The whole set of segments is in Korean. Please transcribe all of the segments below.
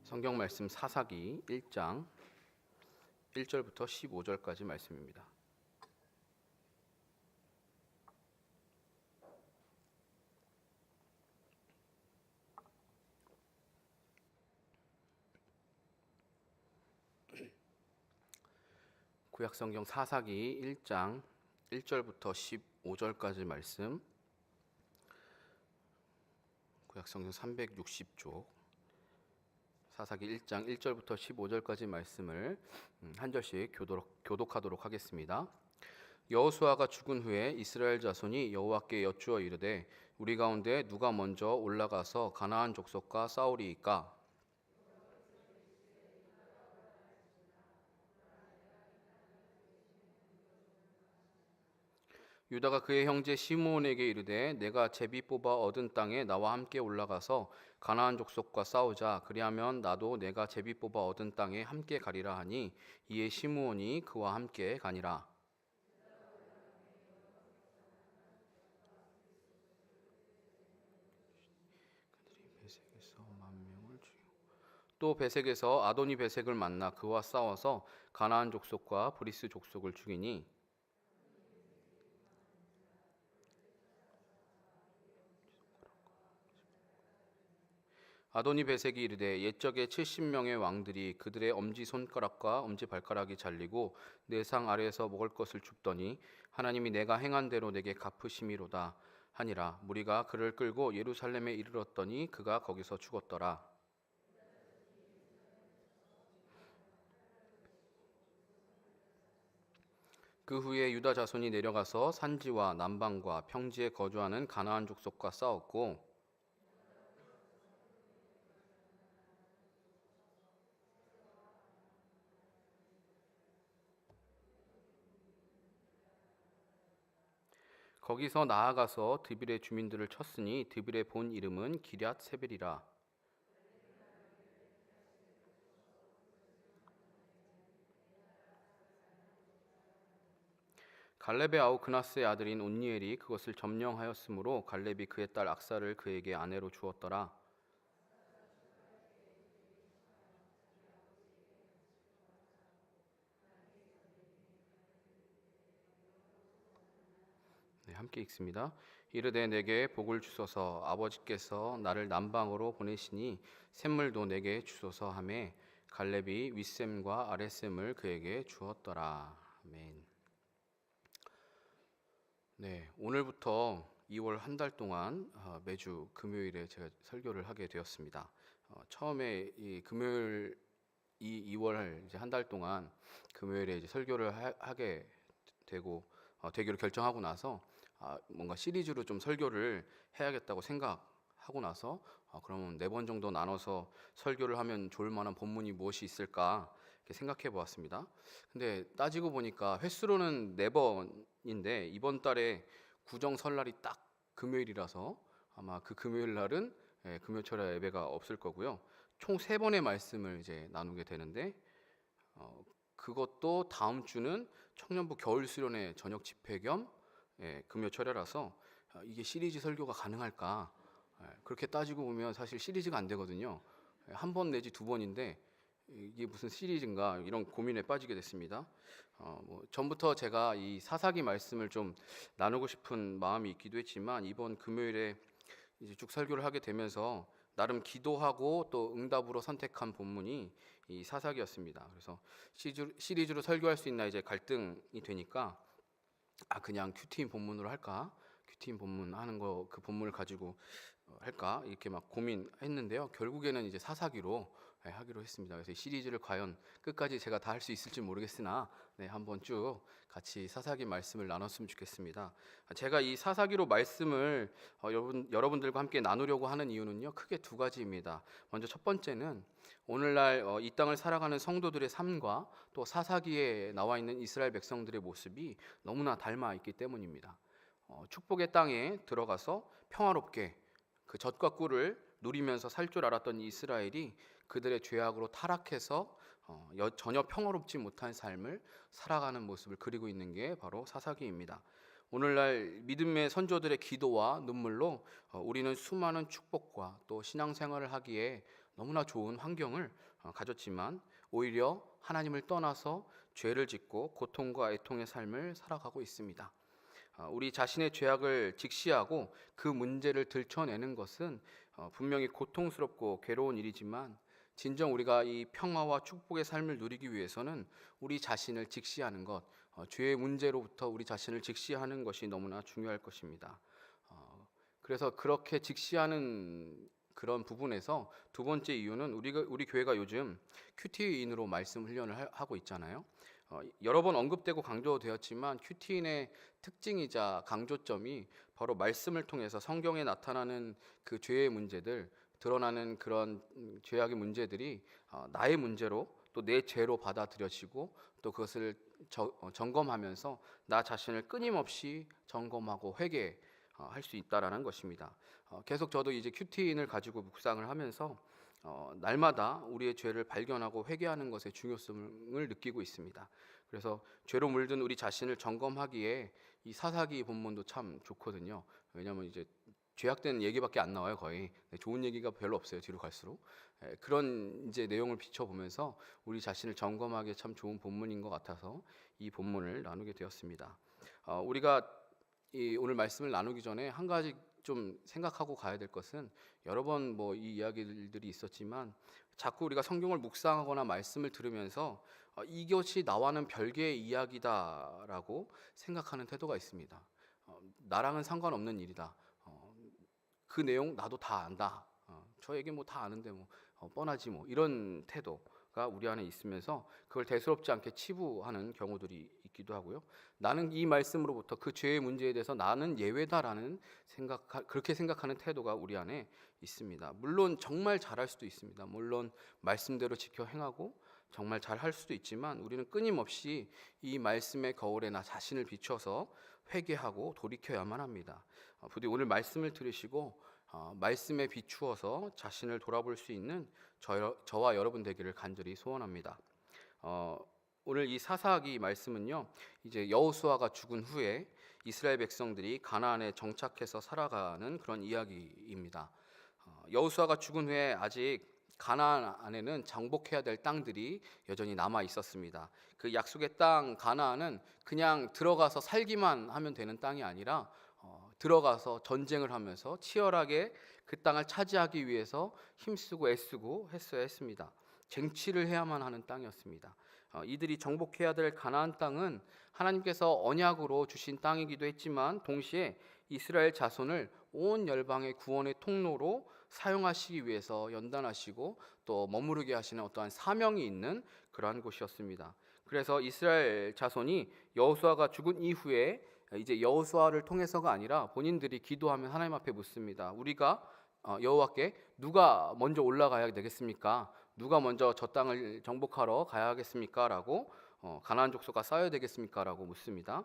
성경 말씀 사사기 1장 1절부터 15절까지 말씀입니다. 구약성경 사사기 1장 1절부터 15절까지 말씀, 구약성경 360쪽 사사기 1장 1절부터 15절까지 말씀을 한 절씩 교독하도록 하겠습니다. 여호수아가 죽은 후에 이스라엘 자손이 여호와께 여쭈어 이르되 우리 가운데 누가 먼저 올라가서 가나안 족속과 싸우리이까? 유다가 그의 형제 시므온에게 이르되 내가 제비 뽑아 얻은 땅에 나와 함께 올라가서 가나안 족속과 싸우자. 그리하면 나도 내가 제비 뽑아 얻은 땅에 함께 가리라 하니 이에 시므온이 그와 함께 가니라. 또 베색에서 아도니 베색을 만나 그와 싸워서 가나안 족속과 브리스 족속을 죽이니 아도니 베색이 이르되 옛적에 70명의 왕들이 그들의 엄지손가락과 엄지발가락이 잘리고 내 상 아래에서 먹을 것을 줍더니 하나님이 내가 행한 대로 내게 갚으심이로다 하니라. 무리가 그를 끌고 예루살렘에 이르렀더니 그가 거기서 죽었더라. 그 후에 유다 자손이 내려가서 산지와 남방과 평지에 거주하는 가나안 족속과 싸웠고 거기서 나아가서 드빌의 주민들을 쳤으니 드빌의 본 이름은 기럇 세벨이라. 갈렙의 아우 그나스의 아들인 온니엘이 그것을 점령하였으므로 갈렙이 그의 딸 악사를 그에게 아내로 주었더라. 함께 읽습니다. 이르되 내게 복을 주소서. 아버지께서 나를 남방으로 보내시니 샘물도 내게 주소서 하매 갈렙이 윗샘과 아랫샘을 그에게 주었더라. 아멘. 네, 오늘부터 2월 한 달 동안 매주 금요일에 제가 설교를 하게 되었습니다. 처음에 이 금요일 이 2월 이제 한 달 동안 금요일에 이제 설교를 하게 되기로 결정하고 나서 뭔가 시리즈로 좀 설교를 해야겠다고 생각하고 나서 그러면 4번 정도 나눠서 설교를 하면 좋을 만한 본문이 무엇이 있을까 이렇게 생각해 보았습니다. 근데 따지고 보니까 횟수로는 4번인데 이번 달에 구정 설날이 딱 금요일이라서 아마 그 금요일 날은 금요철야 예배가 없을 거고요. 총 3번의 말씀을 이제 나누게 되는데 그것도 다음 주는 청년부 겨울 수련회 저녁 집회 겸 금요철야라서 이게 시리즈 설교가 가능할까? 그렇게 따지고 보면 사실 시리즈가 안 되거든요. 한 번 내지 2번인데 이게 무슨 시리즈인가 이런 고민에 빠지게 됐습니다. 전부터 제가 이 사사기 말씀을 좀 나누고 싶은 마음이 있기도 했지만 이번 금요일에 이제 쭉 설교를 하게 되면서 나름 기도하고 또 응답으로 선택한 본문이 이 사사기였습니다. 그래서 시리즈로 설교할 수 있나 이제 갈등이 되니까 그냥 큐티인 본문으로 할까? 큐티인 본문 하는 거 그 본문을 가지고 할까? 이렇게 막 고민했는데요. 결국에는 이제 사사기로 하기로 했습니다. 그래서 시리즈를 과연 끝까지 제가 다 할 수 있을지 모르겠으나 한번 쭉 같이 사사기 말씀을 나눴으면 좋겠습니다. 제가 이 사사기로 말씀을 여러분들과 함께 나누려고 하는 이유는요. 크게 2가지입니다. 먼저 첫 번째는 오늘날 이 땅을 살아가는 성도들의 삶과 또 사사기에 나와 있는 이스라엘 백성들의 모습이 너무나 닮아 있기 때문입니다. 축복의 땅에 들어가서 평화롭게 그 젖과 꿀을 누리면서 살 줄 알았던 이스라엘이 그들의 죄악으로 타락해서 전혀 평화롭지 못한 삶을 살아가는 모습을 그리고 있는 게 바로 사사기입니다. 오늘날 믿음의 선조들의 기도와 눈물로 우리는 수많은 축복과 또 신앙생활을 하기에 너무나 좋은 환경을 가졌지만 오히려 하나님을 떠나서 죄를 짓고 고통과 애통의 삶을 살아가고 있습니다. 우리 자신의 죄악을 직시하고 그 문제를 들춰내는 것은 분명히 고통스럽고 괴로운 일이지만 진정 우리가 이 평화와 축복의 삶을 누리기 위해서는 우리 자신을 직시하는 것, 죄의 문제로부터 우리 자신을 직시하는 것이 너무나 중요할 것입니다. 그래서 그렇게 직시하는 그런 부분에서 두 번째 이유는 우리 교회가 요즘 큐티인으로 말씀 훈련을 하고 있잖아요. 여러 번 언급되고 강조되었지만 큐티인의 특징이자 강조점이 바로 말씀을 통해서 성경에 나타나는 그 죄의 문제들, 드러나는 그런 죄악의 문제들이 나의 문제로 또 내 죄로 받아들여지고 또 그것을 점검하면서 나 자신을 끊임없이 점검하고 회개할 수 있다라는 것입니다. 계속 저도 이제 큐티인을 가지고 묵상을 하면서 날마다 우리의 죄를 발견하고 회개하는 것의 중요성을 느끼고 있습니다. 그래서 죄로 물든 우리 자신을 점검하기에 이 사사기 본문도 참 좋거든요. 왜냐하면 이제 죄악된 얘기밖에 안 나와요. 거의 좋은 얘기가 별로 없어요. 뒤로 갈수록 그런 이제 내용을 비춰보면서 우리 자신을 점검하기에 참 좋은 본문인 것 같아서 이 본문을 나누게 되었습니다. 우리가 오늘 말씀을 나누기 전에 한 가지 좀 생각하고 가야 될 것은 여러 번 뭐 이 이야기들이 있었지만 자꾸 우리가 성경을 묵상하거나 말씀을 들으면서 이것이 나와는 별개의 이야기다라고 생각하는 태도가 있습니다. 나랑은 상관없는 일이다. 그 내용 나도 다 안다. 저에게 뭐 다 아는데 뭐 뻔하지 뭐 이런 태도가 우리 안에 있으면서 그걸 대수롭지 않게 치부하는 경우들이 있기도 하고요. 나는 이 말씀으로부터 그 죄의 문제에 대해서 나는 예외다라는 그렇게 생각하는 태도가 우리 안에 있습니다. 물론 정말 잘할 수도 있습니다. 물론 말씀대로 지켜 행하고 정말 잘할 수도 있지만 우리는 끊임없이 이 말씀의 거울에 나 자신을 비춰서 회개하고 돌이켜야만 합니다. 부디 오늘 말씀을 들으시고 말씀에 비추어서 자신을 돌아볼 수 있는 저와 여러분 되기를 간절히 소원합니다. 오늘 이 사사기 말씀은요, 이제 여호수아가 죽은 후에 이스라엘 백성들이 가나안에 정착해서 살아가는 그런 이야기입니다. 여호수아가 죽은 후에 아직 가나안 안에는 정복해야 될 땅들이 여전히 남아 있었습니다. 그 약속의 땅 가나안은 그냥 들어가서 살기만 하면 되는 땅이 아니라 들어가서 전쟁을 하면서 치열하게 그 땅을 차지하기 위해서 힘쓰고 애쓰고 했어야 했습니다. 쟁취를 해야만 하는 땅이었습니다. 이들이 정복해야 될 가나안 땅은 하나님께서 언약으로 주신 땅이기도 했지만 동시에 이스라엘 자손을 온 열방의 구원의 통로로 사용하시기 위해서 연단하시고 또 머무르게 하시는 어떠한 사명이 있는 그러한 곳이었습니다. 그래서 이스라엘 자손이 여호수아가 죽은 이후에 이제 여호수아를 통해서가 아니라 본인들이 기도하면 하나님 앞에 묻습니다. 우리가 여호와께 누가 먼저 올라가야 되겠습니까? 누가 먼저 저 땅을 정복하러 가야 하겠습니까? 라고 가나안 족속과 싸워야 되겠습니까? 라고 묻습니다.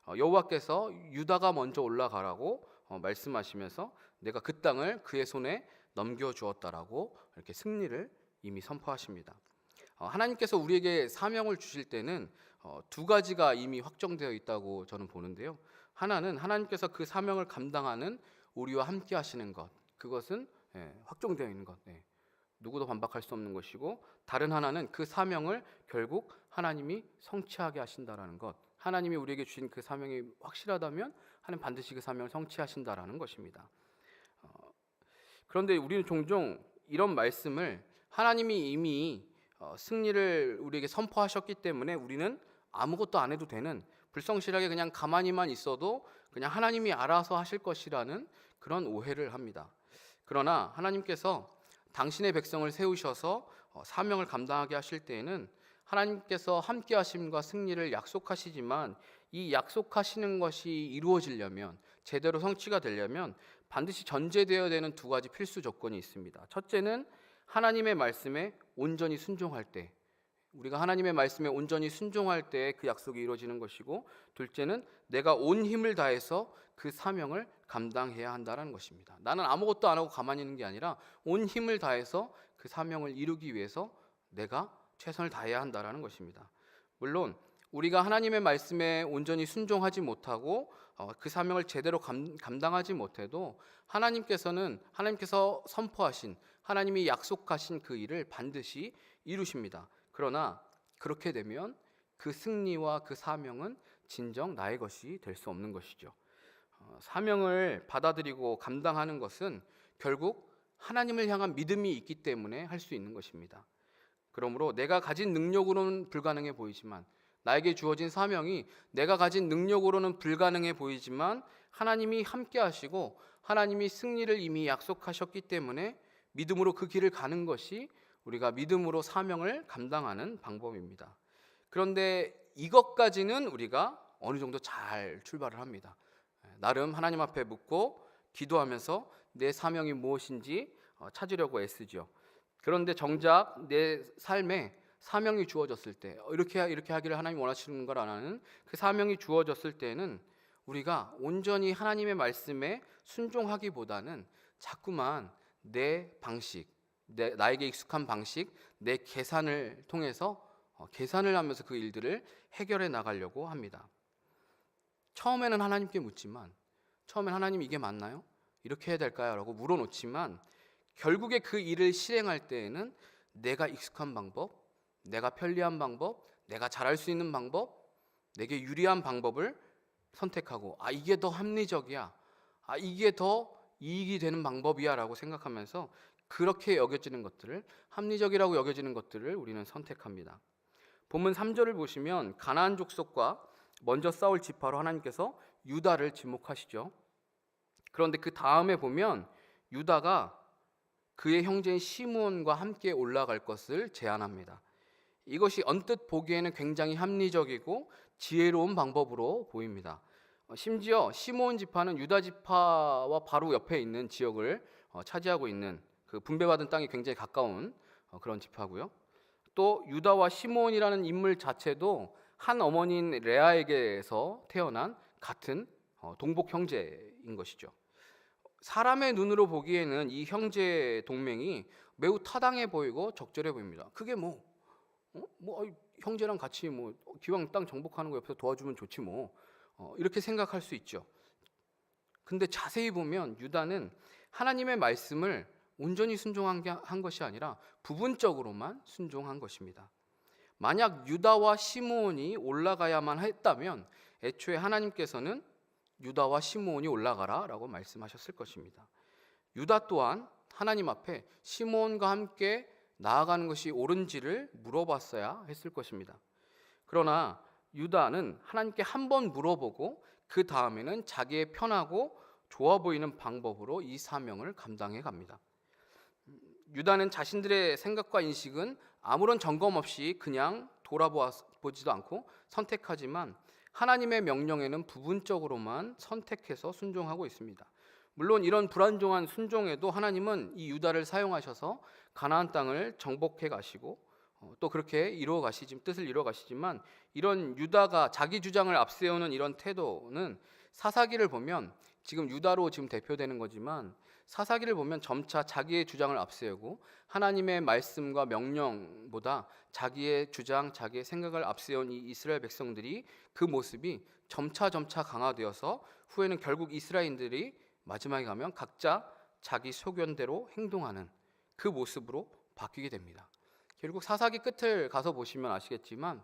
여호와께서 유다가 먼저 올라가라고 말씀하시면서 내가 그 땅을 그의 손에 넘겨주었다라고 이렇게 승리를 이미 선포하십니다. 하나님께서 우리에게 사명을 주실 때는 두 가지가 이미 확정되어 있다고 저는 보는데요. 하나는 하나님께서 그 사명을 감당하는 우리와 함께 하시는 것, 그것은 확정되어 있는 것, 누구도 반박할 수 없는 것이고, 다른 하나는 그 사명을 결국 하나님이 성취하게 하신다라는 것, 하나님이 우리에게 주신 그 사명이 확실하다면 하나님 반드시 그 사명을 성취하신다라는 것입니다. 그런데 우리는 종종 이런 말씀을 하나님이 이미 승리를 우리에게 선포하셨기 때문에 우리는 아무것도 안 해도 되는, 불성실하게 그냥 가만히만 있어도 그냥 하나님이 알아서 하실 것이라는 그런 오해를 합니다. 그러나 하나님께서 당신의 백성을 세우셔서 사명을 감당하게 하실 때에는 하나님께서 함께 하심과 승리를 약속하시지만 이 약속하시는 것이 이루어지려면, 제대로 성취가 되려면 반드시 전제되어야 되는 두 가지 필수 조건이 있습니다. 첫째는 하나님의 말씀에 온전히 순종할 때, 우리가 하나님의 말씀에 온전히 순종할 때 그 약속이 이루어지는 것이고, 둘째는 내가 온 힘을 다해서 그 사명을 감당해야 한다는 것입니다. 나는 아무것도 안 하고 가만히 있는 게 아니라 온 힘을 다해서 그 사명을 이루기 위해서 내가 최선을 다해야 한다는 것입니다. 물론 우리가 하나님의 말씀에 온전히 순종하지 못하고 그 사명을 제대로 감당하지 못해도 하나님께서 선포하신, 하나님이 약속하신 그 일을 반드시 이루십니다. 그러나 그렇게 되면 그 승리와 그 사명은 진정 나의 것이 될 수 없는 것이죠. 사명을 받아들이고 감당하는 것은 결국 하나님을 향한 믿음이 있기 때문에 할 수 있는 것입니다. 그러므로 내가 가진 능력으로는 불가능해 보이지만, 나에게 주어진 사명이 내가 가진 능력으로는 불가능해 보이지만 하나님이 함께 하시고 하나님이 승리를 이미 약속하셨기 때문에 믿음으로 그 길을 가는 것이 우리가 믿음으로 사명을 감당하는 방법입니다. 그런데 이것까지는 우리가 어느 정도 잘 출발을 합니다. 나름 하나님 앞에 묻고 기도하면서 내 사명이 무엇인지 찾으려고 애쓰죠. 그런데 정작 내 삶에 사명이 주어졌을 때, 이렇게 하기를 하나님 원하시는 걸 안 하는 그 사명이 주어졌을 때는 우리가 온전히 하나님의 말씀에 순종하기보다는 자꾸만 내 방식, 나에게 익숙한 방식, 내 계산을 통해서 계산을 하면서 그 일들을 해결해 나가려고 합니다. 처음에는 하나님께 묻지만, 처음엔 하나님 이게 맞나요? 이렇게 해야 될까요? 라고 물어놓지만 결국에 그 일을 실행할 때에는 내가 익숙한 방법, 내가 편리한 방법, 내가 잘할 수 있는 방법, 내게 유리한 방법을 선택하고, 이게 더 합리적이야, 이게 더 이익이 되는 방법이야 라고 생각하면서 그렇게 여겨지는 것들을, 합리적이라고 여겨지는 것들을 우리는 선택합니다. 본문 3절을 보시면 가나안 족속과 먼저 싸울 지파로 하나님께서 유다를 지목하시죠. 그런데 그 다음에 보면 유다가 그의 형제인 시므온과 함께 올라갈 것을 제안합니다. 이것이 언뜻 보기에는 굉장히 합리적이고 지혜로운 방법으로 보입니다. 심지어 시므온 지파는 유다 지파와 바로 옆에 있는 지역을 차지하고 있는, 그 분배받은 땅이 굉장히 가까운 그런 지파고요. 또 유다와 시므온이라는 인물 자체도 한 어머니인 레아에게서 태어난 같은 동복 형제인 것이죠. 사람의 눈으로 보기에는 이 형제 동맹이 매우 타당해 보이고 적절해 보입니다. 그게 형제랑 같이 기왕 땅 정복하는 거 옆에서 도와주면 좋지 이렇게 생각할 수 있죠. 근데 자세히 보면 유다는 하나님의 말씀을 온전히 순종한 것이 아니라 부분적으로만 순종한 것입니다. 만약 유다와 시므온이 올라가야만 했다면 애초에 하나님께서는 유다와 시므온이 올라가라 라고 말씀하셨을 것입니다. 유다 또한 하나님 앞에 시므온과 함께 나아가는 것이 옳은지를 물어봤어야 했을 것입니다. 그러나 유다는 하나님께 한 번 물어보고 그 다음에는 자기의 편하고 좋아 보이는 방법으로 이 사명을 감당해 갑니다. 유다는 자신들의 생각과 인식은 아무런 점검 없이 그냥 돌아보지도 않고 선택하지만 하나님의 명령에는 부분적으로만 선택해서 순종하고 있습니다. 물론 이런 불안정한 순종에도 하나님은 이 유다를 사용하셔서 가나안 땅을 정복해 가시고 또 그렇게 뜻을 이루어 가시지만, 이런 유다가 자기 주장을 앞세우는 이런 태도는 사사기를 보면, 지금 유다로 지금 대표되는 거지만 사사기를 보면 점차 자기의 주장을 앞세우고 하나님의 말씀과 명령보다 자기의 주장, 자기의 생각을 앞세운 이 이스라엘 백성들이, 그 모습이 점차 강화되어서 후에는 결국 이스라엘인들이 마지막에 가면 각자 자기 소견대로 행동하는 그 모습으로 바뀌게 됩니다. 결국 사사기 끝을 가서 보시면 아시겠지만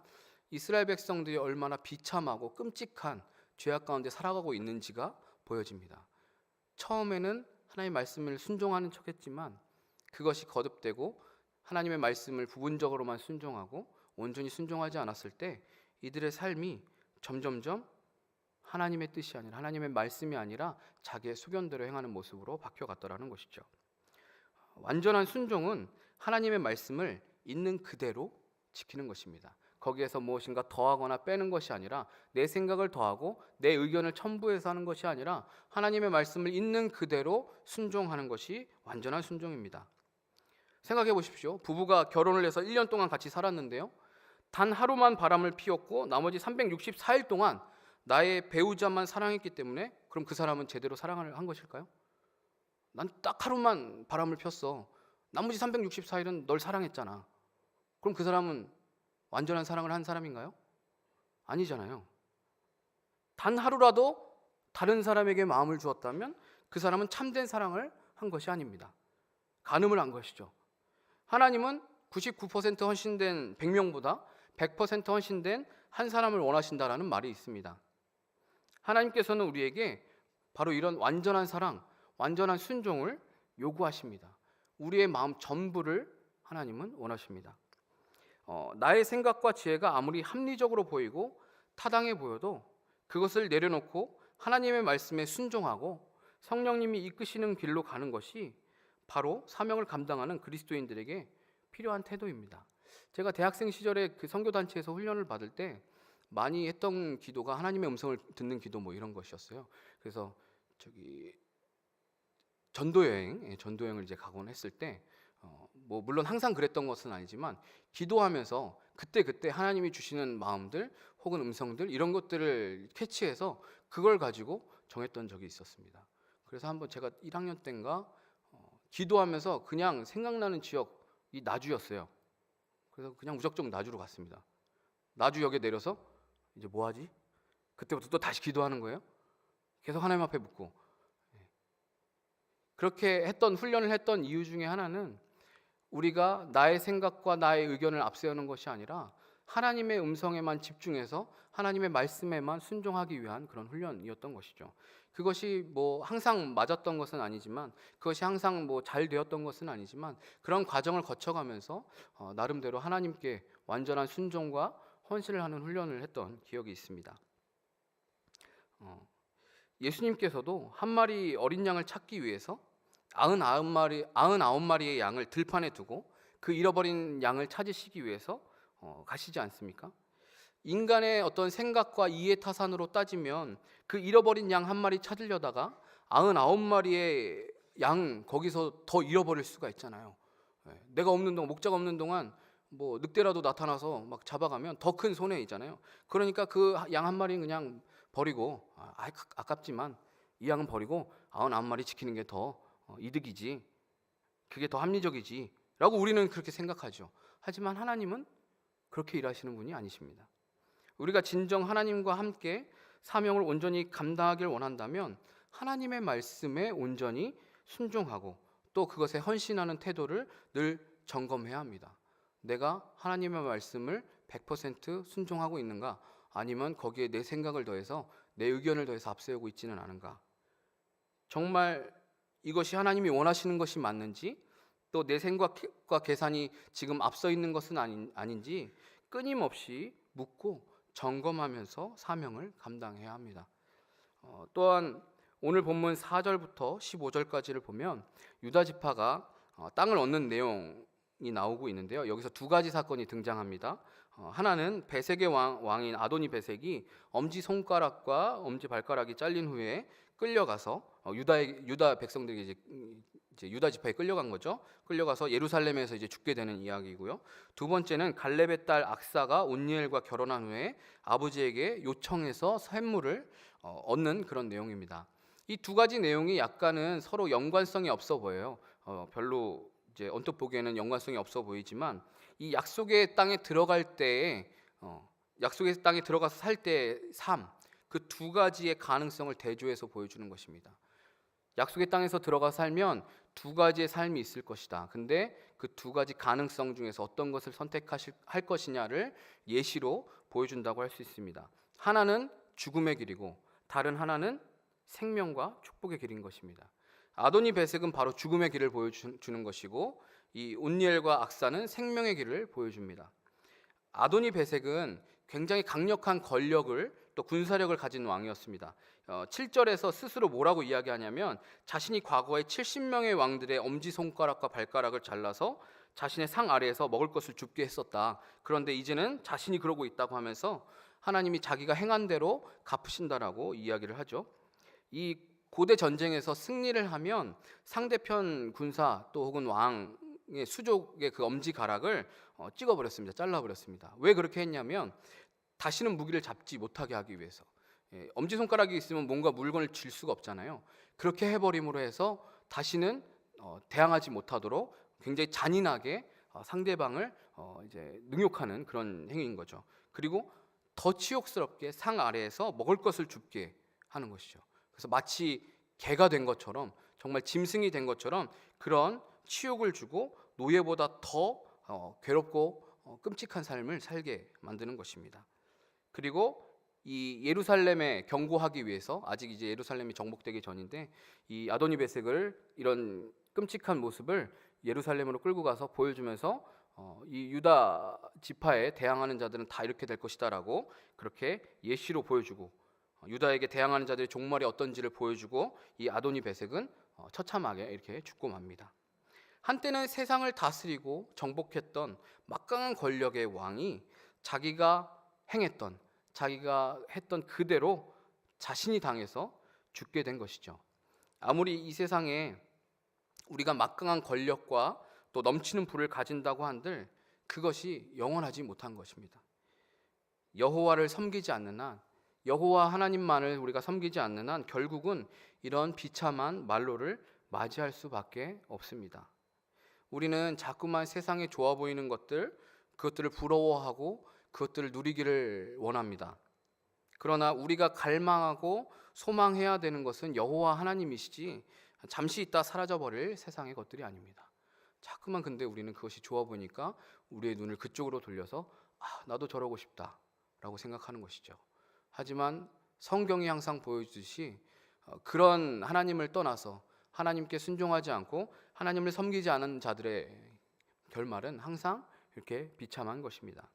이스라엘 백성들이 얼마나 비참하고 끔찍한 죄악 가운데 살아가고 있는지가 보여집니다. 처음에는 하나님의 말씀을 순종하는 척했지만 그것이 거듭되고 하나님의 말씀을 부분적으로만 순종하고 온전히 순종하지 않았을 때 이들의 삶이 점점점 하나님의 뜻이 아니라, 하나님의 말씀이 아니라 자기의 소견대로 행하는 모습으로 바뀌어갔더라는 것이죠. 완전한 순종은 하나님의 말씀을 있는 그대로 지키는 것입니다. 거기에서 무엇인가 더하거나 빼는 것이 아니라, 내 생각을 더하고 내 의견을 첨부해서 하는 것이 아니라 하나님의 말씀을 있는 그대로 순종하는 것이 완전한 순종입니다. 생각해 보십시오. 부부가 결혼을 해서 1년 동안 같이 살았는데요, 단 하루만 바람을 피웠고 나머지 364일 동안 나의 배우자만 사랑했기 때문에 그럼 그 사람은 제대로 사랑을 한 것일까요? 난 딱 하루만 바람을 폈어. 나머지 364일은 널 사랑했잖아. 그럼 그 사람은 완전한 사랑을 한 사람인가요? 아니잖아요. 단 다른 사람에게 마음을 주었다면 그 사람은 참된 사랑을 한 것이 아닙니다. 간음을 한 것이죠. 하나님은 99% 헌신된 100명보다 100% 헌신된 한 사람을 원하신다라는 말이 있습니다. 하나님께서는 우리에게 바로 이런 완전한 사랑, 완전한 순종을 요구하십니다. 우리의 마음 전부를 하나님은 원하십니다. 나의 생각과 지혜가 아무리 합리적으로 보이고 타당해 보여도 그것을 내려놓고 하나님의 말씀에 순종하고 성령님이 이끄시는 길로 가는 것이 바로 사명을 감당하는 그리스도인들에게 필요한 태도입니다. 제가 대학생 시절에 그 선교단체에서 훈련을 받을 때 많이 했던 기도가 하나님의 음성을 듣는 기도 뭐 이런 것이었어요. 그래서 전도여행을 이제 가곤 했을 때 뭐 물론 항상 그랬던 것은 아니지만 기도하면서 그때 하나님이 주시는 마음들 혹은 음성들 이런 것들을 캐치해서 그걸 가지고 정했던 적이 있었습니다. 그래서 한번 제가 1학년 때인가 기도하면서 그냥 생각나는 지역이 나주였어요. 그래서 그냥 무작정 나주로 갔습니다. 나주역에 내려서 이제 뭐 하지? 그때부터 또 다시 기도하는 거예요. 계속 하나님 앞에 묻고. 그렇게 훈련을 했던 이유 중에 하나는 우리가 나의 생각과 나의 의견을 앞세우는 것이 아니라 하나님의 음성에만 집중해서 하나님의 말씀에만 순종하기 위한 그런 훈련이었던 것이죠. 그것이 뭐 항상 맞았던 것은 아니지만, 그것이 항상 뭐 잘 되었던 것은 아니지만, 그런 과정을 거쳐가면서 나름대로 하나님께 완전한 순종과 헌신을 하는 훈련을 했던 기억이 있습니다. 예수님께서도 한 마리 어린 양을 찾기 위해서 99마리의 양을 들판에 두고 그 잃어버린 양을 찾으시기 위해서 가시지 않습니까? 인간의 어떤 생각과 이해 타산으로 따지면 그 잃어버린 양 한 마리 찾으려다가 99마리의 양 거기서 더 잃어버릴 수가 있잖아요. 내가 없는 동안, 목자가 없는 동안 뭐 늑대라도 나타나서 막 잡아가면 더 큰 손해이잖아요. 그러니까 그 양 한 마리는 그냥 버리고, 아깝지만 이 양은 버리고 99마리 지키는 게 더 이득이지, 그게 더 합리적이지 라고 우리는 그렇게 생각하죠. 하지만 하나님은 그렇게 일하시는 분이 아니십니다. 우리가 진정 하나님과 함께 사명을 온전히 감당하길 원한다면 하나님의 말씀에 온전히 순종하고 또 그것에 헌신하는 태도를 늘 점검해야 합니다. 내가 하나님의 말씀을 100% 순종하고 있는가, 아니면 거기에 내 생각을 더해서 내 의견을 더해서 앞세우고 있지는 않은가, 정말 이것이 하나님이 원하시는 것이 맞는지, 또 내 생각과 계산이 지금 앞서 있는 것은 아닌지 끊임없이 묻고 점검하면서 사명을 감당해야 합니다. 또한 오늘 본문 4절부터 15절까지를 보면 유다 지파가 땅을 얻는 내용이 나오고 있는데요. 여기서 두 가지 사건이 등장합니다. 하나는 베색의 왕인 아도니 베색이 엄지 손가락과 엄지 발가락이 잘린 후에 끌려가서 유다 백성들이 이제 유다 지파에 끌려간 거죠. 끌려가서 예루살렘에서 이제 죽게 되는 이야기고요. 두 번째는 갈렙의 딸 악사가 온니엘과 결혼한 후에 아버지에게 요청해서 샘물을 얻는 그런 내용입니다. 이 두 가지 내용이 약간은 서로 연관성이 없어 보여요. 별로 이제 언뜻 보기에는 연관성이 없어 보이지만 이 약속의 땅에 들어갈 때에 약속의 땅에 들어가서 살 때의 삶, 그 두 가지의 가능성을 대조해서 보여주는 것입니다. 약속의 땅에서 들어가 살면 두 가지의 삶이 있을 것이다. 근데 그 두 가지 가능성 중에서 어떤 것을 선택할 것이냐를 예시로 보여준다고 할 수 있습니다. 하나는 죽음의 길이고 다른 하나는 생명과 축복의 길인 것입니다. 아도니 베색은 바로 죽음의 길을 보여주는 것이고 이 온니엘과 악사는 생명의 길을 보여줍니다. 아도니 베색은 굉장히 강력한 권력을 또 군사력을 가진 왕이었습니다. 7절에서 스스로 뭐라고 이야기하냐면 자신이 과거에 70명의 왕들의 엄지손가락과 발가락을 잘라서 자신의 상 아래에서 먹을 것을 줍게 했었다. 그런데 이제는 자신이 그러고 있다고 하면서 하나님이 자기가 행한 대로 갚으신다라고 이야기를 하죠. 이 고대 전쟁에서 승리를 하면 상대편 군사 또 혹은 왕의 수족의 그 엄지가락을 찍어버렸습니다. 잘라버렸습니다. 왜 그렇게 했냐면 다시는 무기를 잡지 못하게 하기 위해서. 엄지손가락이 있으면 뭔가 물건을 쥘 수가 없잖아요. 그렇게 해버림으로 해서 다시는 대항하지 못하도록 굉장히 잔인하게 상대방을 이제 능욕하는 그런 행위인 거죠. 그리고 더 치욕스럽게 상 아래에서 먹을 것을 줍게 하는 것이죠. 그래서 마치 개가 된 것처럼, 정말 짐승이 된 것처럼 그런 치욕을 주고 노예보다 더 괴롭고 끔찍한 삶을 살게 만드는 것입니다. 그리고 이 예루살렘에 경고하기 위해서, 아직 이제 예루살렘이 정복되기 전인데, 이 아도니베섹을 이런 끔찍한 모습을 예루살렘으로 끌고 가서 보여주면서 이 유다 지파에 대항하는 자들은 다 이렇게 될 것이다라고 그렇게 예시로 보여주고, 유다에게 대항하는 자들의 종말이 어떤지를 보여주고, 이 아도니베섹은 처참하게 이렇게 죽고 맙니다. 한때는 세상을 다스리고 정복했던 막강한 권력의 왕이 자기가 했던 그대로 자신이 당해서 죽게 된 것이죠. 아무리 이 세상에 우리가 막강한 권력과 또 넘치는 부를 가진다고 한들 그것이 영원하지 못한 것입니다. 여호와를 섬기지 않는 한, 여호와 하나님만을 우리가 섬기지 않는 한 결국은 이런 비참한 말로를 맞이할 수밖에 없습니다. 우리는 자꾸만 세상에 좋아 보이는 그것들을 부러워하고 그것들을 누리기를 원합니다. 그러나 우리가 갈망하고 소망해야 되는 것은 여호와 하나님이시지 잠시 있다 사라져버릴 세상의 것들이 아닙니다. 자꾸만 근데 우리는 그것이 좋아 보니까 우리의 눈을 그쪽으로 돌려서 나도 저러고 싶다 라고 생각하는 것이죠. 하지만 성경이 항상 보여주듯이 그런 하나님을 떠나서 하나님께 순종하지 않고 하나님을 섬기지 않은 자들의 결말은 항상 이렇게 비참한 것입니다.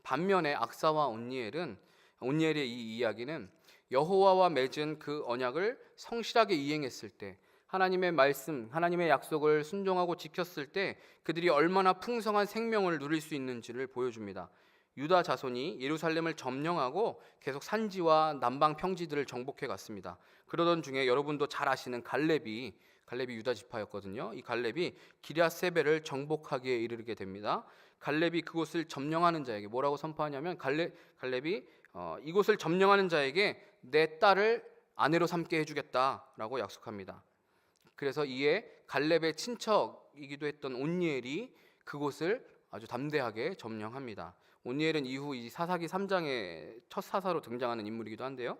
반면에 악사와 온니엘의 이 이야기는 여호와와 맺은 그 언약을 성실하게 이행했을 때, 하나님의 말씀, 하나님의 약속을 순종하고 지켰을 때 그들이 얼마나 풍성한 생명을 누릴 수 있는지를 보여줍니다. 유다 자손이 예루살렘을 점령하고 계속 산지와 남방 평지들을 정복해 갔습니다. 그러던 중에 여러분도 잘 아시는 갈렙이 유다 지파였거든요. 이 갈렙이 기럇세벨을 정복하기에 이르게 됩니다. 갈렙이 그곳을 점령하는 자에게 뭐라고 선포하냐면, 갈렙이 이곳을 점령하는 자에게 내 딸을 아내로 삼게 해주겠다라고 약속합니다. 그래서 이에 갈렙의 친척이기도 했던 온니엘이 그곳을 아주 담대하게 점령합니다. 온니엘은 이후 이 사사기 3장의 첫 사사로 등장하는 인물이기도 한데요.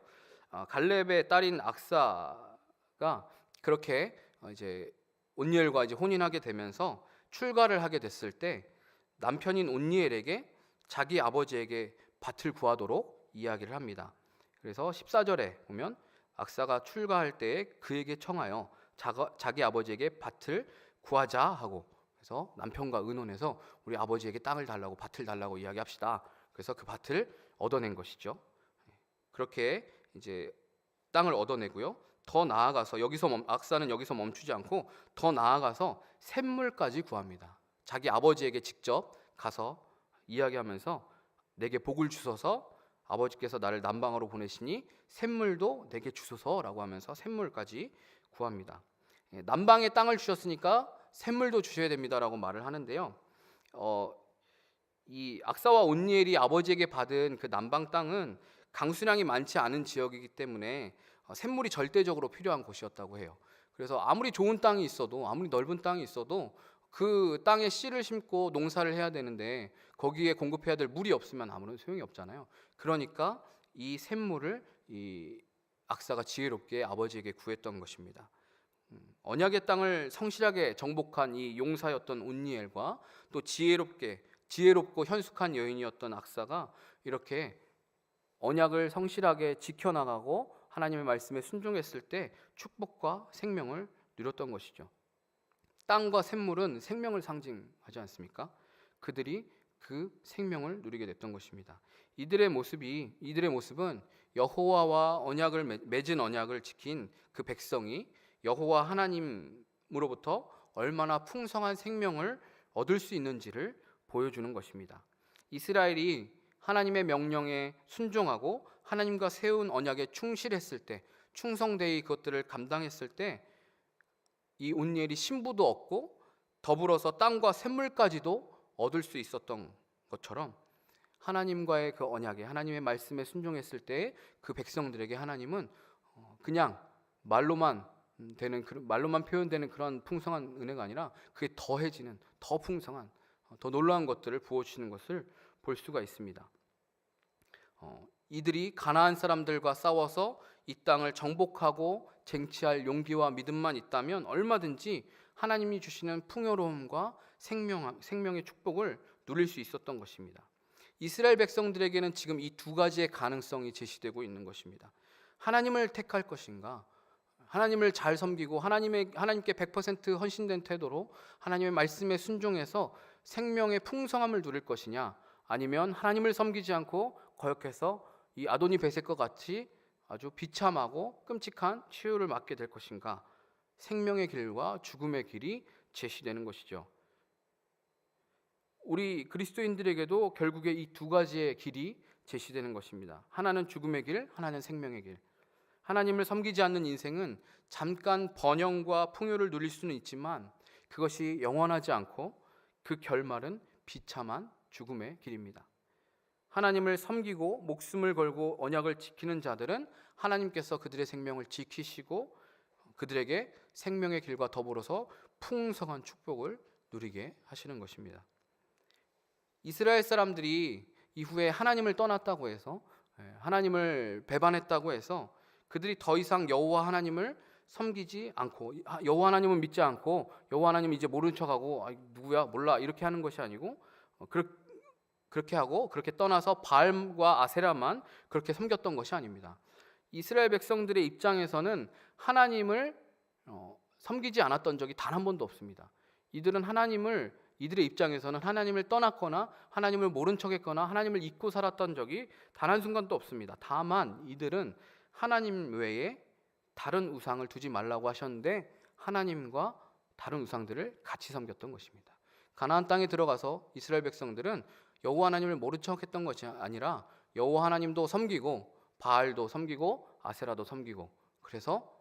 갈렙의 딸인 악사가 그렇게 이제 온니엘과 이제 혼인하게 되면서 출가를 하게 됐을 때 남편인 온니엘에게 자기 아버지에게 밭을 구하도록 이야기를 합니다. 그래서 14절에 보면 악사가 출가할 때에 그에게 청하여 자기 아버지에게 밭을 구하자 하고, 그래서 남편과 의논해서 우리 아버지에게 땅을 달라고, 밭을 달라고 이야기합시다. 그래서 그 밭을 얻어낸 것이죠. 그렇게 이제 땅을 얻어내고요. 더 나아가서 악사는 여기서 멈추지 않고 더 나아가서 샘물까지 구합니다. 자기 아버지에게 직접 가서 이야기하면서 내게 복을 주소서, 아버지께서 나를 남방으로 보내시니 샘물도 내게 주소서라고 하면서 샘물까지 구합니다. 남방에 땅을 주셨으니까 샘물도 주셔야 됩니다라고 말을 하는데요. 이 악사와 온니엘이 아버지에게 받은 그 남방 땅은 강수량이 많지 않은 지역이기 때문에 샘물이 절대적으로 필요한 곳이었다고 해요. 그래서 아무리 좋은 땅이 있어도, 아무리 넓은 땅이 있어도 그 땅에 씨를 심고 농사를 해야 되는데 거기에 공급해야 될 물이 없으면 아무런 소용이 없잖아요. 그러니까 이 샘물을 이 악사가 지혜롭게 아버지에게 구했던 것입니다. 언약의 땅을 성실하게 정복한 이 용사였던 온니엘과 또 지혜롭고 현숙한 여인이었던 악사가 이렇게 언약을 성실하게 지켜나가고 하나님의 말씀에 순종했을 때 축복과 생명을 누렸던 것이죠. 땅과 샘물은 생명을 상징하지 않습니까? 그들이 그 생명을 누리게 됐던 것입니다. 이들의 모습은 여호와와 맺은 언약을 지킨 그 백성이 여호와 하나님으로부터 얼마나 풍성한 생명을 얻을 수 있는지를 보여주는 것입니다. 이스라엘이 하나님의 명령에 순종하고 하나님과 세운 언약에 충실했을 때, 충성되이 그것들을 감당했을 때 이 온니엘이 신부도 얻고 더불어서 땅과 샘물까지도 얻을 수 있었던 것처럼, 하나님과의 그 언약에, 하나님의 말씀에 순종했을 때 그 백성들에게 하나님은 그냥 말로만 표현되는 그런 풍성한 은혜가 아니라 그게 더해지는, 더 풍성한, 더 놀라운 것들을 부어주시는 것을 볼 수가 있습니다. 이들이 가나안 사람들과 싸워서 이 땅을 정복하고 쟁취할 용기와 믿음만 있다면 얼마든지 하나님이 주시는 풍요로움과 생명의 축복을 누릴 수 있었던 것입니다. 이스라엘 백성들에게는 지금 이 두 가지의 가능성이 제시되고 있는 것입니다. 하나님을 택할 것인가, 하나님을 잘 섬기고 하나님께 100% 헌신된 태도로 하나님의 말씀에 순종해서 생명의 풍성함을 누릴 것이냐, 아니면 하나님을 섬기지 않고 거역해서 이 아도니 베셋과 같이 아주 비참하고 끔찍한 치유를 맞게 될 것인가. 생명의 길과 죽음의 길이 제시되는 것이죠. 우리 그리스도인들에게도 결국에 이 두 가지의 길이 제시되는 것입니다. 하나는 죽음의 길, 하나는 생명의 길. 하나님을 섬기지 않는 인생은 잠깐 번영과 풍요를 누릴 수는 있지만 그것이 영원하지 않고 그 결말은 비참한 죽음의 길입니다. 하나님을 섬기고 목숨을 걸고 언약을 지키는 자들은 하나님께서 그들의 생명을 지키시고 그들에게 생명의 길과 더불어서 풍성한 축복을 누리게 하시는 것입니다. 이스라엘 사람들이 이후에 하나님을 떠났다고 해서, 하나님을 배반했다고 해서 그들이 더 이상 여호와 하나님을 섬기지 않고, 여호와 하나님은 믿지 않고 여호와 하나님 이제 모른 척하고 누구야 몰라 이렇게 하는 것이 아니고, 그렇게 하고 그렇게 떠나서 바알과 아세라만 그렇게 섬겼던 것이 아닙니다. 이스라엘 백성들의 입장에서는 하나님을 섬기지 않았던 적이 단 한 번도 없습니다. 이들의 입장에서는 하나님을 떠났거나 하나님을 모른 척했거나 하나님을 잊고 살았던 적이 단 한순간도 없습니다. 다만 이들은 하나님 외에 다른 우상을 두지 말라고 하셨는데 하나님과 다른 우상들을 같이 섬겼던 것입니다. 가나안 땅에 들어가서 이스라엘 백성들은 여호와 하나님을 모른 척했던 것이 아니라 여호와 하나님도 섬기고 바알도 섬기고 아세라도 섬기고, 그래서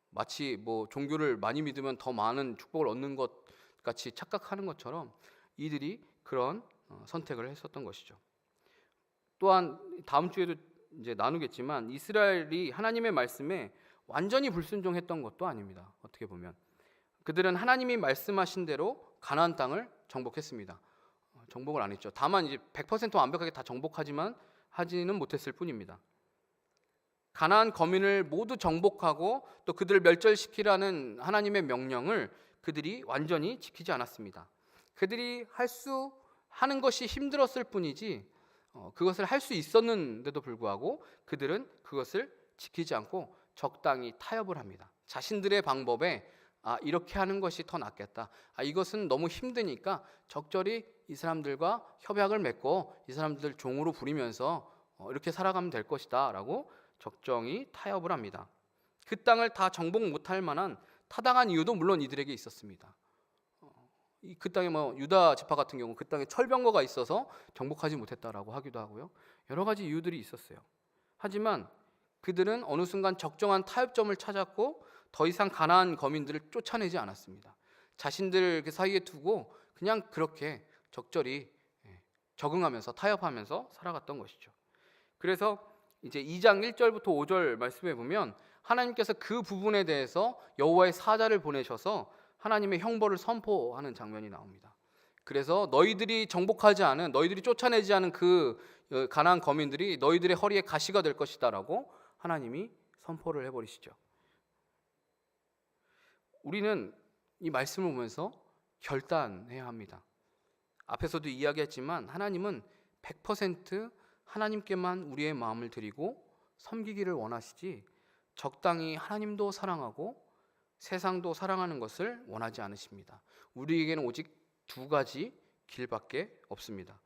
마치 종교를 많이 믿으면 더 많은 축복을 얻는 것 같이 착각하는 것처럼 이들이 그런 선택을 했었던 것이죠. 또한 다음 주에도 이제 나누겠지만 이스라엘이 하나님의 말씀에 완전히 불순종했던 것도 아닙니다. 어떻게 보면 그들은 하나님이 말씀하신 대로 가나안 땅을 정복했습니다. 정복을 안 했죠. 다만 이제 100% 완벽하게 다 하지는 못했을 뿐입니다. 가나안 거민을 모두 정복하고 또 그들을 멸절시키라는 하나님의 명령을 그들이 완전히 지키지 않았습니다. 그들이 하는 것이 힘들었을 뿐이지 그것을 할 수 있었는데도 불구하고 그들은 그것을 지키지 않고 적당히 타협을 합니다. 자신들의 방법에 이렇게 하는 것이 더 낫겠다. 이것은 너무 힘드니까 적절히 이 사람들과 협약을 맺고 이 사람들 종으로 부리면서 이렇게 살아가면 될 것이다 라고 적정히 타협을 합니다. 그 땅을 다 정복 못할 만한 타당한 이유도 물론 이들에게 있었습니다. 그 땅에 유다 지파 같은 경우 그 땅에 철병거가 있어서 정복하지 못했다라고 하기도 하고요. 여러 가지 이유들이 있었어요. 하지만 그들은 어느 순간 적정한 타협점을 찾았고 더 이상 가나안 거민들을 쫓아내지 않았습니다. 자신들 그 사이에 두고 그냥 그렇게 적절히 적응하면서 타협하면서 살아갔던 것이죠. 그래서 이제 2장 1절부터 5절 말씀해 보면 하나님께서 그 부분에 대해서 여호와의 사자를 보내셔서 하나님의 형벌을 선포하는 장면이 나옵니다. 그래서 너희들이 쫓아내지 않은 그 가나안 거민들이 너희들의 허리에 가시가 될 것이다라고 하나님이 선포를 해버리시죠. 우리는 이 말씀을 보면서 결단해야 합니다. 앞에서도 이야기했지만 하나님은 100% 하나님께만 우리의 마음을 드리고 섬기기를 원하시지 적당히 하나님도 사랑하고 세상도 사랑하는 것을 원하지 않으십니다. 우리에게는 오직 두 가지 길밖에 없습니다.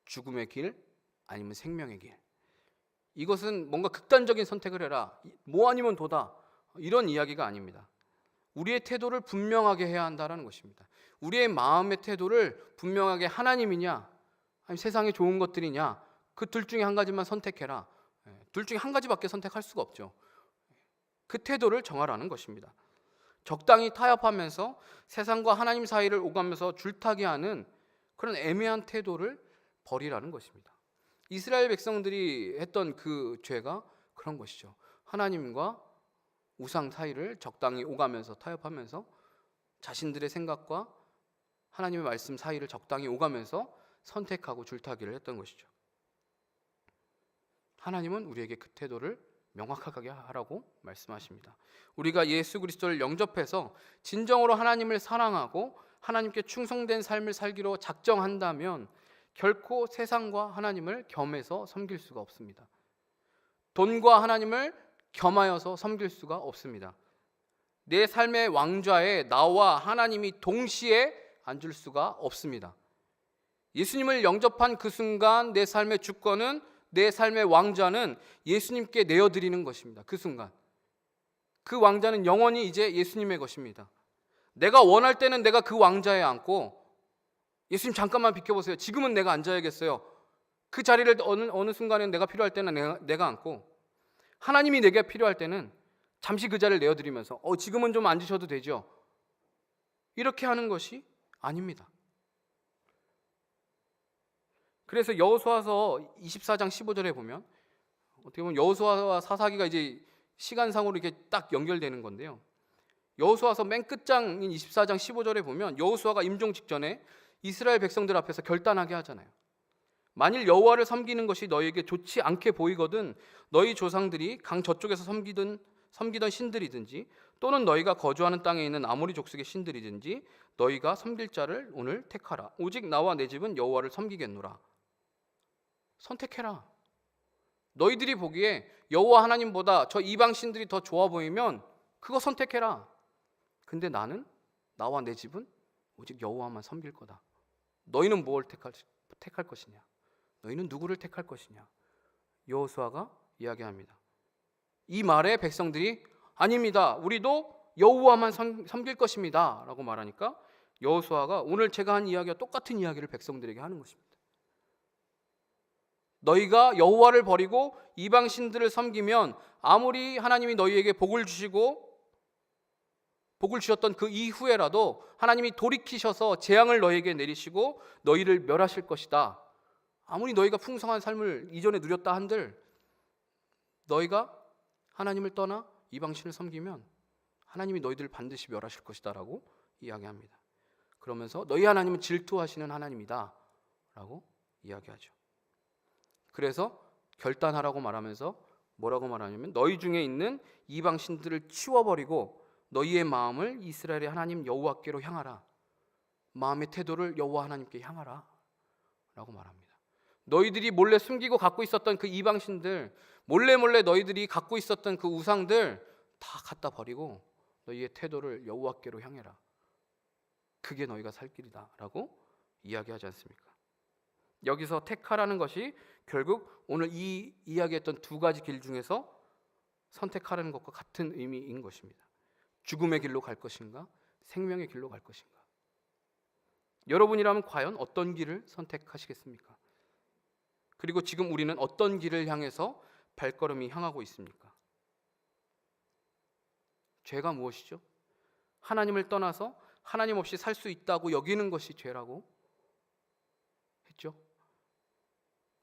죽음의 길 아니면 생명의 길. 이것은 뭔가 극단적인 선택을 해라, 뭐 아니면 도다, 이런 이야기가 아닙니다. 우리의 태도를 분명하게 해야 한다는 것입니다. 우리의 마음의 태도를 분명하게 하나님이냐 아니면 세상에 좋은 것들이냐, 그 둘 중에 한 가지만 선택해라. 둘 중에 한 가지밖에 선택할 수가 없죠. 그 태도를 정하라는 것입니다. 적당히 타협하면서 세상과 하나님 사이를 오가면서 줄타기하는 그런 애매한 태도를 버리라는 것입니다. 이스라엘 백성들이 했던 그 죄가 그런 것이죠. 하나님과 우상 사이를 적당히 오가면서 타협하면서 자신들의 생각과 하나님의 말씀 사이를 적당히 오가면서 선택하고 줄타기를 했던 것이죠. 하나님은 우리에게 그 태도를 명확하게 하라고 말씀하십니다. 우리가 예수 그리스도를 영접해서 진정으로 하나님을 사랑하고 하나님께 충성된 삶을 살기로 작정한다면 결코 세상과 하나님을 겸해서 섬길 수가 없습니다. 돈과 하나님을 겸하여서 섬길 수가 없습니다. 내 삶의 왕좌에 나와 하나님이 동시에 앉을 수가 없습니다. 예수님을 영접한 그 순간 내 삶의 주권은, 내 삶의 왕좌는 예수님께 내어드리는 것입니다. 그 순간 그 왕좌는 영원히 이제 예수님의 것입니다. 내가 원할 때는 내가 그 왕좌에 앉고, 예수님 잠깐만 비켜보세요, 지금은 내가 앉아야겠어요, 그 자리를 어느 순간에 내가 필요할 때는 내가 앉고, 하나님이 내게 필요할 때는 잠시 그 자리를 내어드리면서 지금은 좀 앉으셔도 되죠, 이렇게 하는 것이 아닙니다. 그래서 여호수아서 24장 15절에 보면 어떻게 보면 여호수아와 사사기가 이제 시간상으로 이렇게 딱 연결되는 건데요. 여호수아서 맨 끝장인 24장 15절에 보면 여호수아가 임종 직전에 이스라엘 백성들 앞에서 결단하게 하잖아요. 만일 여호와를 섬기는 것이 너희에게 좋지 않게 보이거든 너희 조상들이 강 저쪽에서 섬기던 신들이든지 또는 너희가 거주하는 땅에 있는 아모리 족속의 신들이든지 너희가 섬길 자를 오늘 택하라. 오직 나와 내 집은 여호와를 섬기겠노라. 선택해라. 너희들이 보기에 여호와 하나님보다 저 이방 신들이 더 좋아 보이면 그거 선택해라. 근데 나는, 나와 내 집은 오직 여호와만 섬길 거다. 너희는 뭘 택할 것이냐? 너희는 누구를 택할 것이냐? 여호수아가 이야기합니다. 이 말에 백성들이 아닙니다, 우리도 여호와만 섬길 것입니다 라고 말하니까 여호수아가 오늘 제가 한 이야기와 똑같은 이야기를 백성들에게 하는 것입니다. 너희가 여호와를 버리고 이방 신들을 섬기면 아무리 하나님이 너희에게 복을 주셨던 그 이후에라도 하나님이 돌이키셔서 재앙을 너희에게 내리시고 너희를 멸하실 것이다. 아무리 너희가 풍성한 삶을 이전에 누렸다 한들 너희가 하나님을 떠나 이방신을 섬기면 하나님이 너희들을 반드시 멸하실 것이다 라고 이야기합니다. 그러면서 너희 하나님은 질투하시는 하나님이다 라고 이야기하죠. 그래서 결단하라고 말하면서 뭐라고 말하냐면 너희 중에 있는 이방신들을 치워버리고 너희의 마음을 이스라엘의 하나님 여호와께로 향하라. 마음의 태도를 여호와 하나님께 향하라 라고 말합니다. 너희들이 몰래 숨기고 갖고 있었던 그 이방신들, 몰래 너희들이 갖고 있었던 그 우상들 다 갖다 버리고 너희의 태도를 여호와께로 향해라. 그게 너희가 살 길이다 라고 이야기하지 않습니까? 여기서 택하라는 것이 결국 오늘 이 이야기했던 두 가지 길 중에서 선택하라는 것과 같은 의미인 것입니다. 죽음의 길로 갈 것인가, 생명의 길로 갈 것인가. 여러분이라면 과연 어떤 길을 선택하시겠습니까? 그리고 지금 우리는 어떤 길을 향해서 발걸음이 향하고 있습니까? 죄가 무엇이죠? 하나님을 떠나서 하나님 없이 살 수 있다고 여기는 것이 죄라고 했죠.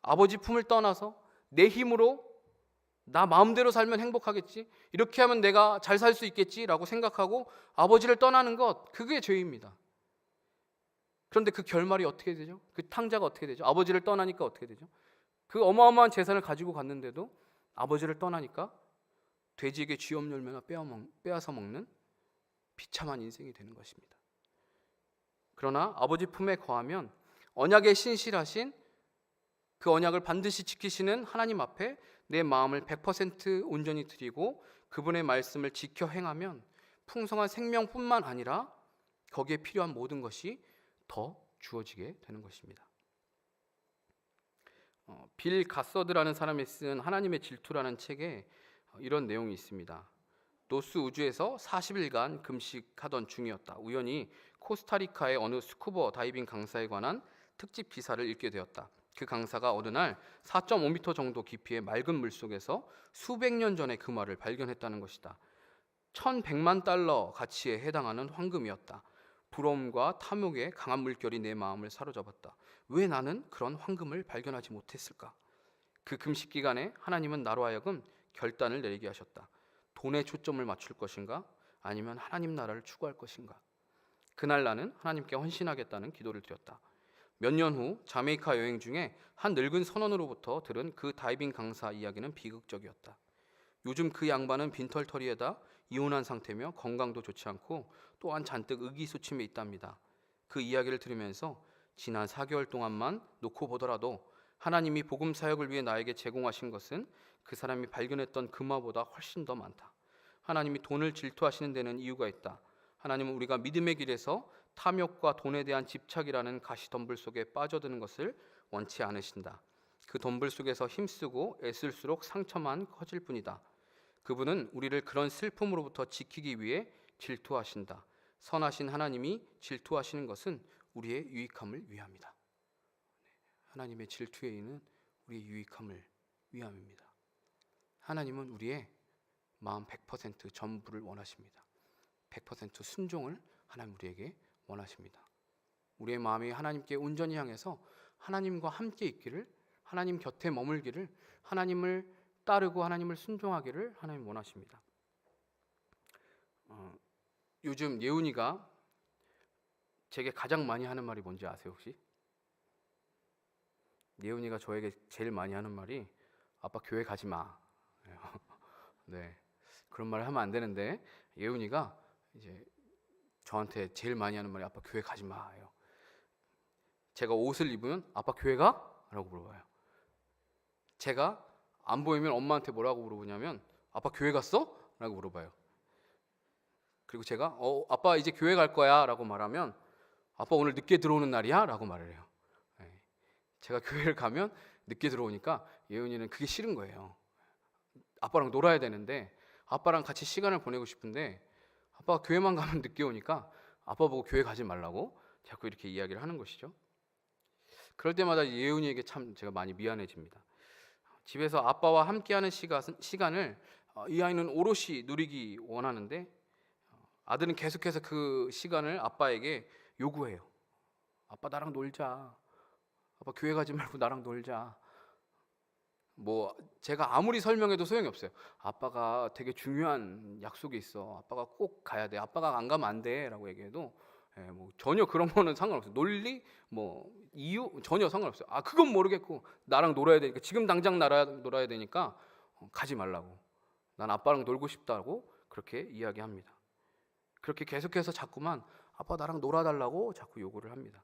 아버지 품을 떠나서 내 힘으로 나 마음대로 살면 행복하겠지, 이렇게 하면 내가 잘 살 수 있겠지라고 생각하고 아버지를 떠나는 것, 그게 죄입니다. 그런데 그 결말이 어떻게 되죠? 그 탕자가 어떻게 되죠? 아버지를 떠나니까 어떻게 되죠? 그 어마어마한 재산을 가지고 갔는데도 아버지를 떠나니까 돼지에게 쥐엄 열매나 빼앗아 먹는 비참한 인생이 되는 것입니다. 그러나 아버지 품에 거하면 언약에 신실하신 그 언약을 반드시 지키시는 하나님 앞에 내 마음을 100% 온전히 드리고 그분의 말씀을 지켜 행하면 풍성한 생명뿐만 아니라 거기에 필요한 모든 것이 더 주어지게 되는 것입니다. 빌 갓서드라는 사람이 쓴 하나님의 질투라는 책에 이런 내용이 있습니다. 노스 우주에서 40일간 금식하던 중이었다. 우연히 코스타리카의 어느 스쿠버 다이빙 강사에 관한 특집 기사를 읽게 되었다. 그 강사가 어느 날 4.5m 정도 깊이의 맑은 물속에서 수백 년 전의 금화를 발견했다는 것이다. 1,100만 달러 가치에 해당하는 황금이었다. 부러움과 탐욕의 강한 물결이 내 마음을 사로잡았다. 왜 나는 그런 황금을 발견하지 못했을까? 그 금식 기간에 하나님은 나로 하여금 결단을 내리게 하셨다. 돈에 초점을 맞출 것인가? 아니면 하나님 나라를 추구할 것인가? 그날 나는 하나님께 헌신하겠다는 기도를 드렸다. 몇 년 후 자메이카 여행 중에 한 늙은 선원으로부터 들은 그 다이빙 강사 이야기는 비극적이었다. 요즘 그 양반은 빈털터리에다 이혼한 상태며 건강도 좋지 않고 또한 잔뜩 의기소침해 있답니다. 그 이야기를 들으면서 지난 4개월 동안만 놓고 보더라도 하나님이 복음 사역을 위해 나에게 제공하신 것은 그 사람이 발견했던 금화보다 훨씬 더 많다. 하나님이 돈을 질투하시는 데는 이유가 있다. 하나님은 우리가 믿음의 길에서 탐욕과 돈에 대한 집착이라는 가시덤불 속에 빠져드는 것을 원치 않으신다. 그 덤불 속에서 힘쓰고 애쓸수록 상처만 커질 뿐이다. 그분은 우리를 그런 슬픔으로부터 지키기 위해 질투하신다. 선하신 하나님이 질투하시는 것은 우리의 유익함을 위함이다. 하나님의 질투의 이유는 우리의 유익함을 위함입니다. 하나님은 우리의 마음 100% 전부를 원하십니다. 100% 순종을 하나님 우리에게 원하십니다. 우리의 마음이 하나님께 온전히 향해서 하나님과 함께 있기를, 하나님 곁에 머물기를, 하나님을 따르고 하나님을 순종하기를 하나님 원하십니다. 요즘 예훈이가 제게 가장 많이 하는 말이 뭔지 아세요 혹시? 예훈이가 저에게 제일 많이 하는 말이 아빠 교회 가지 마. 네, 그런 말을 하면 안 되는데 예훈이가 이제 저한테 제일 많이 하는 말이 아빠 교회 가지 마예요. 제가 옷을 입으면 아빠 교회 가? 라고 물어봐요. 제가 안 보이면 엄마한테 뭐라고 물어보냐면 아빠 교회 갔어? 라고 물어봐요. 그리고 제가 아빠 이제 교회 갈 거야 라고 말하면 아빠 오늘 늦게 들어오는 날이야? 라고 말을 해요. 네. 제가 교회를 가면 늦게 들어오니까 예은이는 그게 싫은 거예요. 아빠랑 놀아야 되는데 아빠랑 같이 시간을 보내고 싶은데 아빠가 교회만 가면 늦게 오니까 아빠 보고 교회 가지 말라고 자꾸 이렇게 이야기를 하는 것이죠. 그럴 때마다 예은이에게 참 제가 많이 미안해집니다. 집에서 아빠와 함께하는 시간을 이 아이는 오롯이 누리기 원하는데 아들은 계속해서 그 시간을 아빠에게 요구해요. 아빠 나랑 놀자. 아빠 교회 가지 말고 나랑 놀자. 뭐 제가 아무리 설명해도 소용이 없어요. 아빠가 되게 중요한 약속이 있어. 아빠가 꼭 가야 돼. 아빠가 안 가면 안 돼. 라고 얘기해도 뭐 전혀 그런 거는 상관없어요. 논리, 뭐 이유 전혀 상관없어요. 그건 모르겠고 나랑 놀아야 되니까 지금 당장 놀아야 되니까 가지 말라고. 난 아빠랑 놀고 싶다고 그렇게 이야기합니다. 그렇게 계속해서 자꾸만 아빠 나랑 놀아달라고 자꾸 요구를 합니다.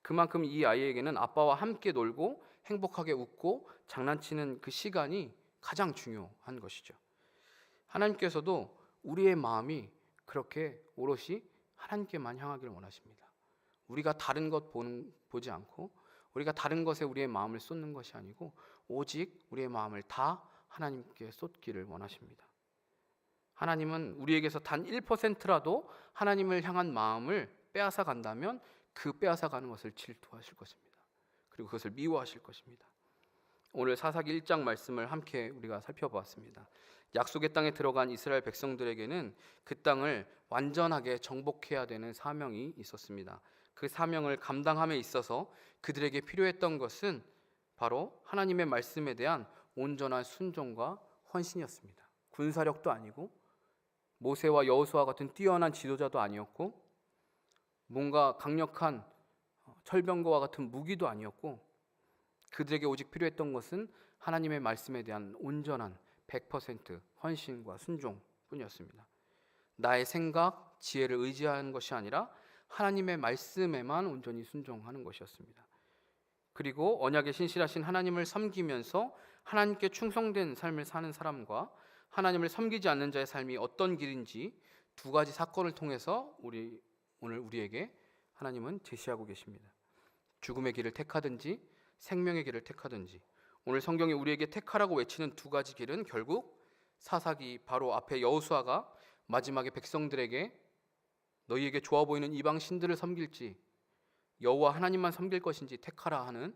그만큼 이 아이에게는 아빠와 함께 놀고 행복하게 웃고 장난치는 그 시간이 가장 중요한 것이죠. 하나님께서도 우리의 마음이 그렇게 오롯이 하나님께만 향하기를 원하십니다. 우리가 다른 것 보지 않고 우리가 다른 것에 우리의 마음을 쏟는 것이 아니고 오직 우리의 마음을 다 하나님께 쏟기를 원하십니다. 하나님은 우리에게서 단 1%라도 하나님을 향한 마음을 빼앗아 간다면 그 빼앗아 가는 것을 질투하실 것입니다. 그리고 그것을 미워하실 것입니다. 오늘 사사기 1장 말씀을 함께 우리가 살펴보았습니다. 약속의 땅에 들어간 이스라엘 백성들에게는 그 땅을 완전하게 정복해야 되는 사명이 있었습니다. 그 사명을 감당함에 있어서 그들에게 필요했던 것은 바로 하나님의 말씀에 대한 온전한 순종과 헌신이었습니다. 군사력도 아니고 모세와 여호수아 같은 뛰어난 지도자도 아니었고 뭔가 강력한 철병거와 같은 무기도 아니었고 그들에게 오직 필요했던 것은 하나님의 말씀에 대한 온전한 100% 헌신과 순종뿐이었습니다. 나의 생각, 지혜를 의지하는 것이 아니라 하나님의 말씀에만 온전히 순종하는 것이었습니다. 그리고 언약에 신실하신 하나님을 섬기면서 하나님께 충성된 삶을 사는 사람과 하나님을 섬기지 않는 자의 삶이 어떤 길인지 두 가지 사건을 통해서 오늘 우리에게 하나님은 제시하고 계십니다. 죽음의 길을 택하든지 생명의 길을 택하든지 오늘 성경이 우리에게 택하라고 외치는 두 가지 길은 결국 사사기 바로 앞에 여호수아가 마지막에 백성들에게 너희에게 좋아 보이는 이방 신들을 섬길지 여호와 하나님만 섬길 것인지 택하라 하는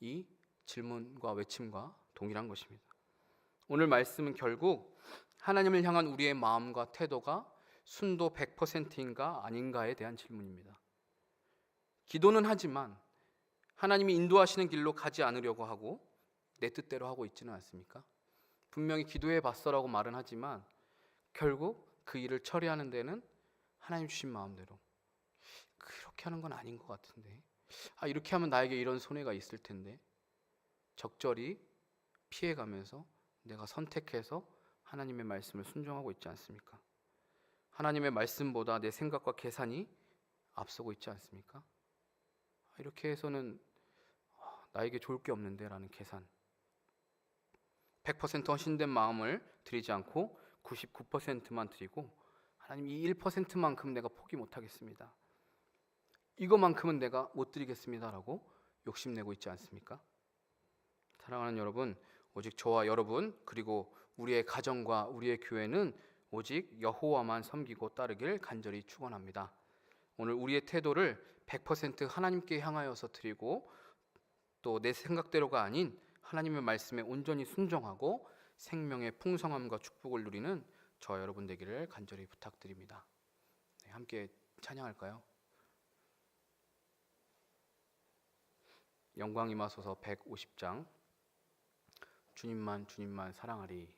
이 질문과 외침과 동일한 것입니다. 오늘 말씀은 결국 하나님을 향한 우리의 마음과 태도가 순도 100%인가 아닌가에 대한 질문입니다. 기도는 하지만 하나님이 인도하시는 길로 가지 않으려고 하고 내 뜻대로 하고 있지는 않습니까? 분명히 기도해 봤어라고 말은 하지만 결국 그 일을 처리하는 데는 하나님 주신 마음대로 그렇게 하는 건 아닌 것 같은데 이렇게 하면 나에게 이런 손해가 있을 텐데 적절히 피해가면서 내가 선택해서 하나님의 말씀을 순종하고 있지 않습니까? 하나님의 말씀보다 내 생각과 계산이 앞서고 있지 않습니까? 이렇게 해서는 나에게 좋을 게 없는데 라는 계산, 100% 헌신된 마음을 드리지 않고 99%만 드리고, 하나님 이 1%만큼 내가 포기 못하겠습니다, 이거만큼은 내가 못 드리겠습니다 라고 욕심내고 있지 않습니까? 사랑하는 여러분, 오직 저와 여러분 그리고 우리의 가정과 우리의 교회는 오직 여호와만 섬기고 따르길 간절히 축원합니다. 오늘 우리의 태도를 100% 하나님께 향하여서 드리고, 또 내 생각대로가 아닌 하나님의 말씀에 온전히 순종하고 생명의 풍성함과 축복을 누리는 저와 여러분 되기를 간절히 부탁드립니다. 네, 함께 찬양할까요? 영광 임하소서 150장, 주님만 주님만 사랑하리.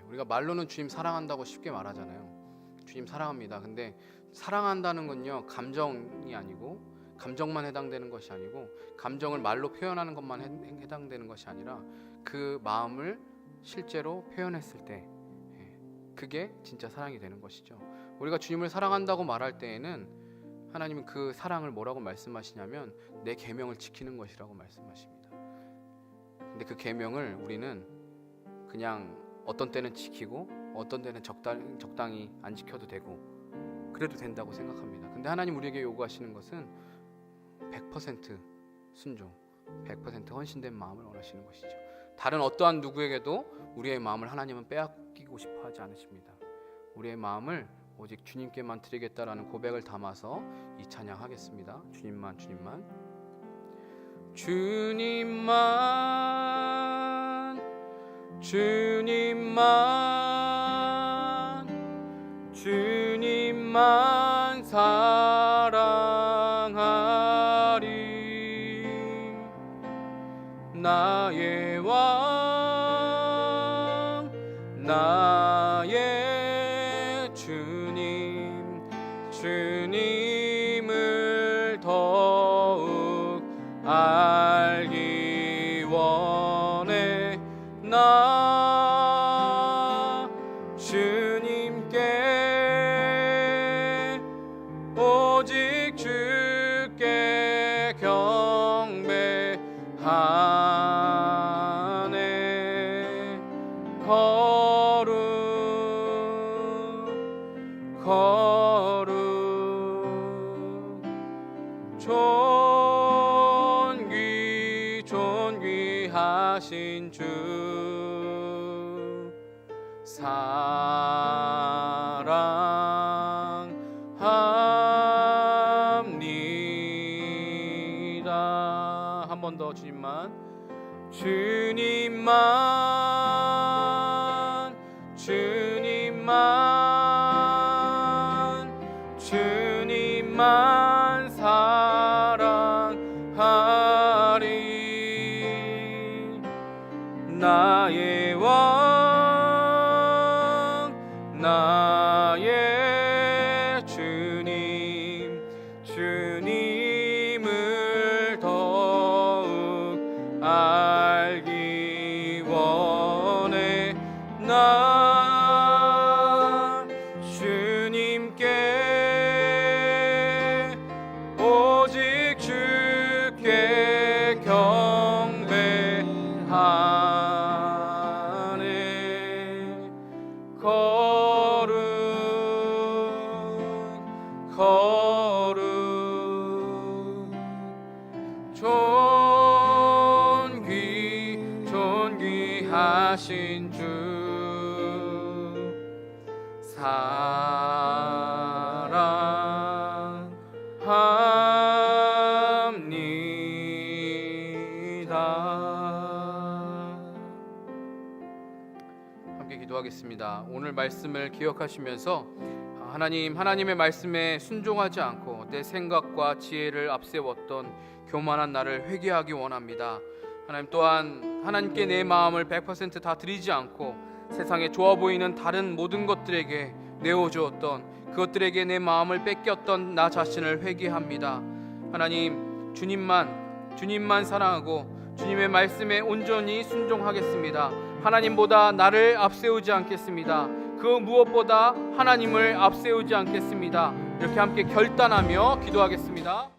우리가 말로는 주님 사랑한다고 쉽게 말하잖아요. 주님 사랑합니다. 근데 사랑한다는 건요, 감정이 아니고, 감정만 해당되는 것이 아니고, 감정을 말로 표현하는 것만 해당되는 것이 아니라 그 마음을 실제로 표현했을 때, 그게 진짜 사랑이 되는 것이죠. 우리가 주님을 사랑한다고 말할 때에는 하나님은 그 사랑을 뭐라고 말씀하시냐면 내 계명을 지키는 것이라고 말씀하십니다. 근데 그 계명을 우리는 그냥 어떤 때는 지키고 어떤 때는 적당히 안 지켜도 되고 그래도 된다고 생각합니다. 근데 하나님 우리에게 요구하시는 것은 100% 순종, 100% 헌신된 마음을 원하시는 것이죠. 다른 어떠한 누구에게도 우리의 마음을 하나님은 빼앗기고 싶어 하지 않으십니다. 우리의 마음을 오직 주님께만 드리겠다라는 고백을 담아서 이 찬양하겠습니다. 주님만 주님만 주님만 주님만 주님만 사랑하리. 나의 왕 나의 주님, 주님을 더욱 알기 원해. 나 주님께 오직 주께 경배하네. 거룩 존귀하신 주 사랑합니다. 한 번 더 주님만 주님만 주님만 주님만 사랑하리. 나의 왕 나의 주님, 주님을 더욱 알기 원해. 나 주님께 오직 주께 경배하네. 거룩 존귀하신 주 사랑합니다. 함께 기도하겠습니다. 오늘 말씀을 기억하시면서 하나님, 하나님의 말씀에 순종하지 않고 내 생각과 지혜를 앞세웠던 교만한 나를 회개하기 원합니다. 하나님, 또한 하나님께 내 마음을 100% 다 드리지 않고 세상에 좋아 보이는 다른 모든 것들에게 내어주었던, 그것들에게 내 마음을 뺏겼던 나 자신을 회개합니다. 하나님, 주님만 사랑하고 주님의 말씀에 온전히 순종하겠습니다. 하나님보다 나를 앞세우지 않겠습니다. 그 무엇보다 하나님을 앞세우지 않겠습니다. 이렇게 함께 결단하며 기도하겠습니다.